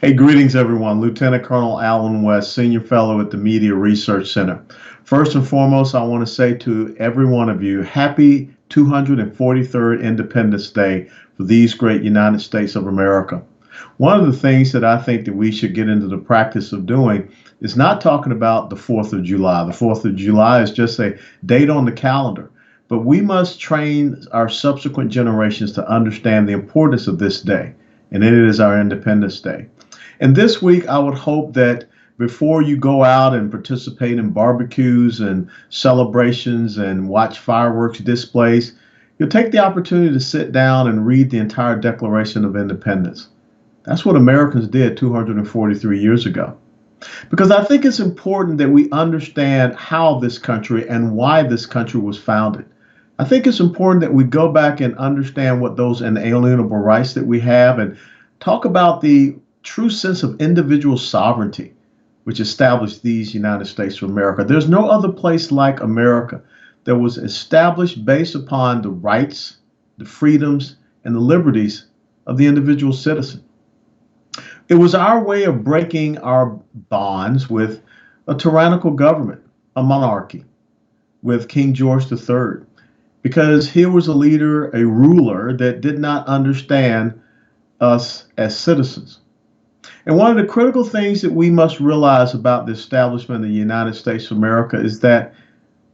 Hey, greetings, everyone. Lieutenant Colonel Alan West, Senior Fellow at the Media Research Center. First and foremost, I want to say to every one of you, happy 243rd Independence Day for these great United States of America. One of the things that I think that we should get into the practice of doing is not talking about the 4th of July. The 4th of July is just a date on the calendar, but we must train our subsequent generations to understand the importance of this day, and it is our Independence Day. And this week, I would hope that before you go out and participate in barbecues and celebrations and watch fireworks displays, you'll take the opportunity to sit down and read the entire Declaration of Independence. That's what Americans did 243 years ago. Because I think it's important that we understand how this country and why this country was founded. I think it's important that we go back and understand what those inalienable rights that we have and talk about the true sense of individual sovereignty, which established these United States of America. There's no other place like America that was established based upon the rights, the freedoms, and the liberties of the individual citizen. It was our way of breaking our bonds with a tyrannical government, a monarchy, with King George III, because here was a leader, a ruler that did not understand us as citizens. And one of the critical things that we must realize about the establishment of the United States of America is that,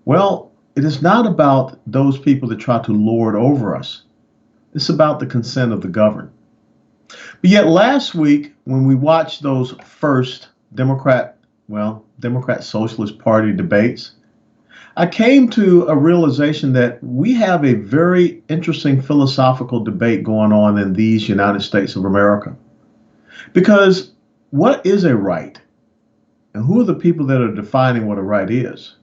well, it is not about those people that try to lord over us. It's about the consent of the governed. But yet last week, when we watched those first Democrat Socialist Party debates, I came to a realization that we have a very interesting philosophical debate going on in these United States of America. Because what is a right? And who are the people that are defining what a right is?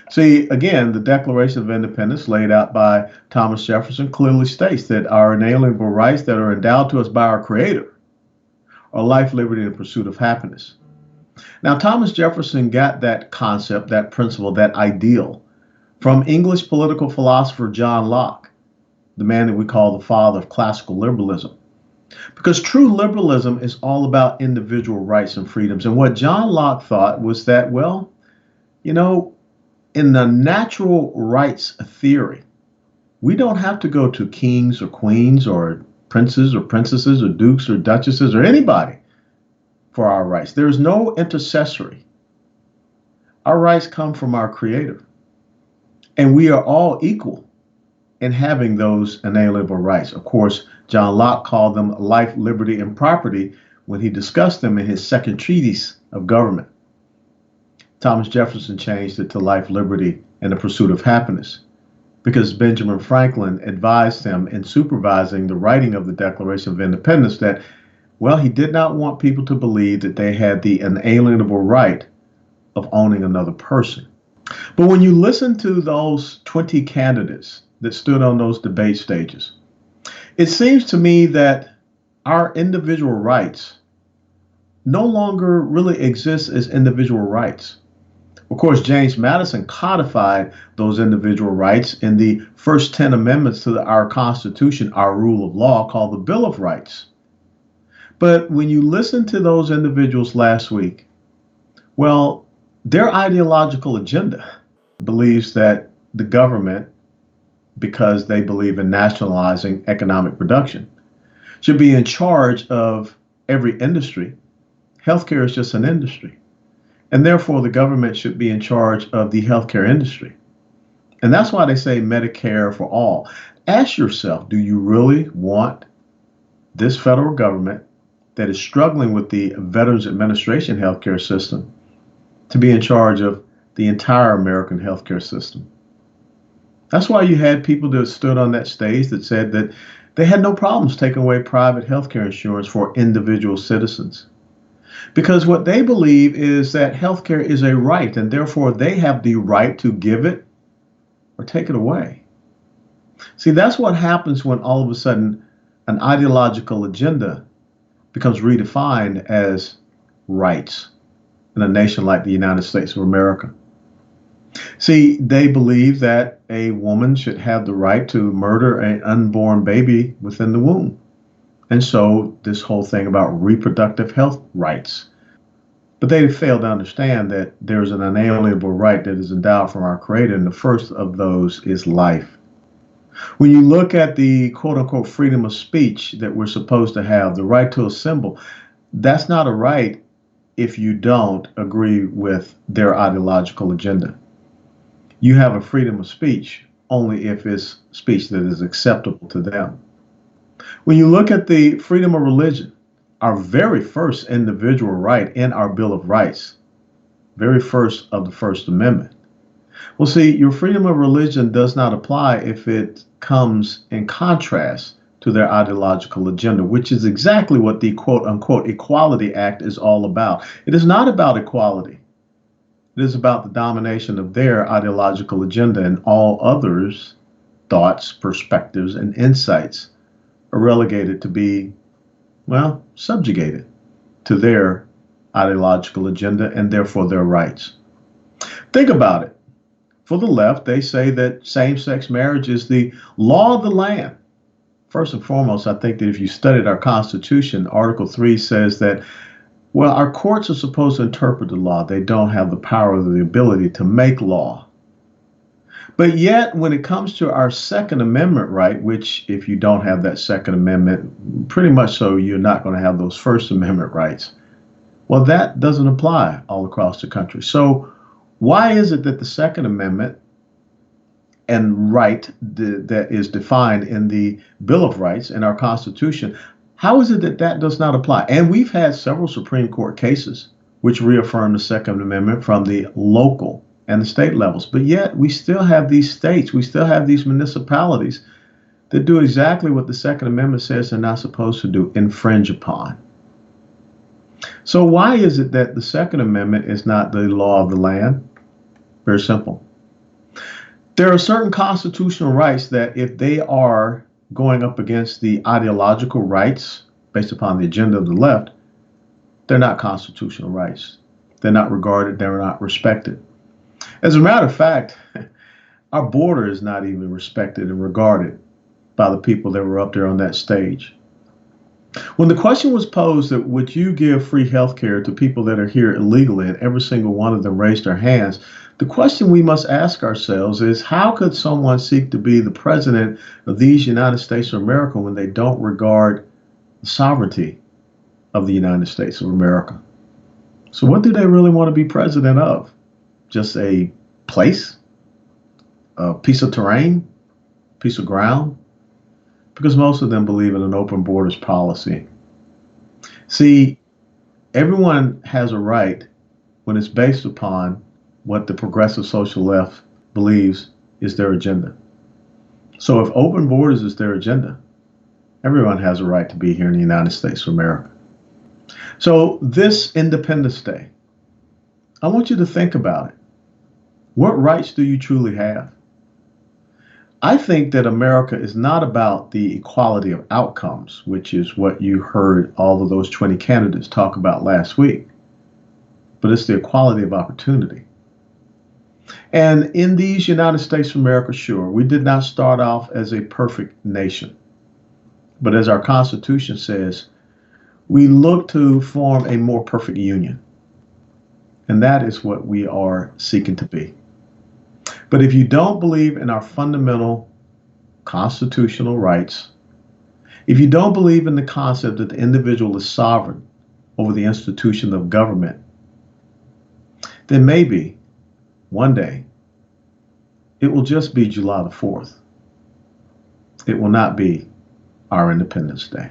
See, again, the Declaration of Independence laid out by Thomas Jefferson clearly states that our inalienable rights that are endowed to us by our Creator are life, liberty, and the pursuit of happiness. Now, Thomas Jefferson got that concept, that principle, that ideal from English political philosopher John Locke, the man that we call the father of classical liberalism. Because true liberalism is all about individual rights and freedoms. And what John Locke thought was that, well, in the natural rights theory, we don't have to go to kings or queens or princes or princesses or dukes or duchesses or anybody for our rights. There is no intercessory. Our rights come from our Creator. And we are all equal in having those inalienable rights. Of course, John Locke called them life, liberty, and property when he discussed them in his second treatise of government. Thomas Jefferson changed it to life, liberty, and the pursuit of happiness because Benjamin Franklin advised him in supervising the writing of the Declaration of Independence that, well, he did not want people to believe that they had the inalienable right of owning another person. But when you listen to those 20 candidates that stood on those debate stages, it seems to me that our individual rights no longer really exist as individual rights. Of course, James Madison codified those individual rights in the first 10 amendments to our Constitution, our rule of law, called the Bill of Rights. But when you listen to those individuals last week, well, their ideological agenda believes that the government, because they believe in nationalizing economic production, should be in charge of every industry. Healthcare is just an industry. And therefore, the government should be in charge of the healthcare industry. And that's why they say Medicare for all. Ask yourself, do you really want this federal government that is struggling with the Veterans Administration healthcare system to be in charge of the entire American healthcare system? That's why you had people that stood on that stage that said that they had no problems taking away private healthcare insurance for individual citizens. Because what they believe is that healthcare is a right, and therefore they have the right to give it or take it away. See, that's what happens when all of a sudden an ideological agenda becomes redefined as rights in a nation like the United States of America. See, they believe that a woman should have the right to murder an unborn baby within the womb. And so this whole thing about reproductive health rights. But they fail to understand that there's an unalienable right that is endowed from our Creator, and the first of those is life. When you look at the quote unquote freedom of speech that we're supposed to have, the right to assemble, that's not a right if you don't agree with their ideological agenda. You have a freedom of speech only if it's speech that is acceptable to them. When you look at the freedom of religion, our very first individual right in our Bill of Rights, very first of the First Amendment. Well, see, your freedom of religion does not apply if it comes in contrast to their ideological agenda, which is exactly what the quote unquote Equality Act is all about. It is not about equality. It is about the domination of their ideological agenda, and all others' thoughts, perspectives, and insights are relegated to be, well, subjugated to their ideological agenda and therefore their rights. Think about it. For the left, they say that same-sex marriage is the law of the land. First and foremost, I think that if you studied our Constitution, Article 3 says that, well, our courts are supposed to interpret the law. They don't have the power or the ability to make law. But yet, when it comes to our Second Amendment right, which if you don't have that Second Amendment, pretty much so you're not going to have those First Amendment rights. Well, that doesn't apply all across the country. So why is it that the Second Amendment and right that is defined in the Bill of Rights and our Constitution, how is it that that does not apply? And we've had several Supreme Court cases which reaffirm the Second Amendment from the local and the state levels. But yet we still have these states, we still have these municipalities that do exactly what the Second Amendment says they're not supposed to do, infringe upon. So why is it that the Second Amendment is not the law of the land? Very simple. There are certain constitutional rights that if they are going up against the ideological rights based upon the agenda of the left, they're not constitutional rights. They're not regarded, they're not respected. As a matter of fact, our border is not even respected and regarded by the people that were up there on that stage. When the question was posed that would you give free health care to people that are here illegally, and every single one of them raised their hands, the question we must ask ourselves is how could someone seek to be the president of these United States of America when they don't regard the sovereignty of the United States of America? So what do they really want to be president of? Just a place, a piece of terrain, piece of ground? Because most of them believe in an open borders policy. See, everyone has a right when it's based upon what the progressive social left believes is their agenda. So if open borders is their agenda, everyone has a right to be here in the United States of America. So this Independence Day, I want you to think about it. What rights do you truly have? I think that America is not about the equality of outcomes, which is what you heard all of those 20 candidates talk about last week, but it's the equality of opportunity. And in these United States of America, sure, we did not start off as a perfect nation, but as our Constitution says, we look to form a more perfect union. And that is what we are seeking to be. But if you don't believe in our fundamental constitutional rights, if you don't believe in the concept that the individual is sovereign over the institution of government, then maybe one day it will just be July the 4th. It will not be our Independence Day.